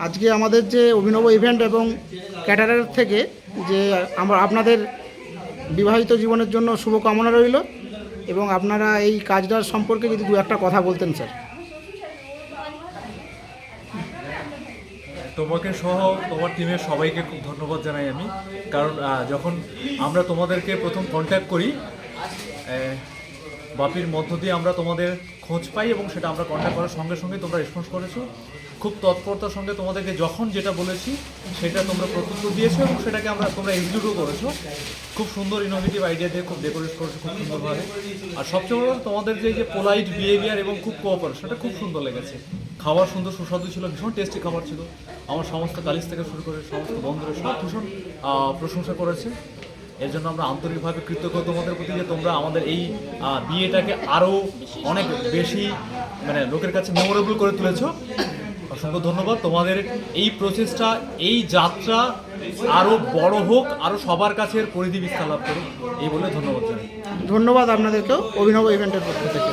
আজকে আমাদের যে অভিনব ইভেন্ট এবং ক্যাটারার থেকে যে আমরা আপনাদের বিবাহিত জীবনের জন্য শুভকামনা রইল এবং আপনারা এই কাজটার সম্পর্কে যদি দু একটা কথা বলতেন স্যার। তোমাকে সহ তোমার টিমের সবাইকে খুব ধন্যবাদ জানাই আমি, কারণ যখন আমরা তোমাদেরকে প্রথম কন্ট্যাক্ট করি বাপির মধ্য দিয়ে আমরা তোমাদের খোঁজ পাই এবং সেটা আমরা কন্ট্যাক্ট করার সঙ্গে সঙ্গে তোমরা রেসপন্স করেছো খুব তৎপরতার সঙ্গে। তোমাদেরকে যখন যেটা বলেছি সেটা তোমরা প্রত্যুত্তর দিয়েছো এবং সেটাকে তোমরা এক্সিকিউটও করেছো খুব সুন্দর ইনোভেটিভ আইডিয়া দিয়ে, খুব ডেকোরেট করেছো খুব সুন্দরভাবে। আর সবচেয়ে বড় তোমাদের যে পোলাইট বিহেভিয়ার এবং খুব কোঅপারেশন, সেটা খুব সুন্দর লেগেছে। খাবার সুন্দর সুস্বাদু ছিল, ভীষণ টেস্টি খাবার ছিল। আমার সমস্ত কালিজ থেকে শুরু করে সমস্ত বন্ধুরা সব ভীষণ প্রশংসা করেছে। এর জন্য আমরা আন্তরিকভাবে কৃতজ্ঞ তোমাদের প্রতি যে তোমরা আমাদের এই বিয়েটাকে আরও অনেক বেশি লোকের কাছে মেমোরেবল করে তুলেছো। অসংখ্য ধন্যবাদ। তোমাদের এই প্রচেষ্টা, এই যাত্রা আরও বড় হোক, আরও সবার কাছে পরিধি বিস্তার লাভ করুক, এই বলে ধন্যবাদ জানাই। ধন্যবাদ আপনাদেরকেও অভিনব ইভেন্টের পক্ষ থেকে।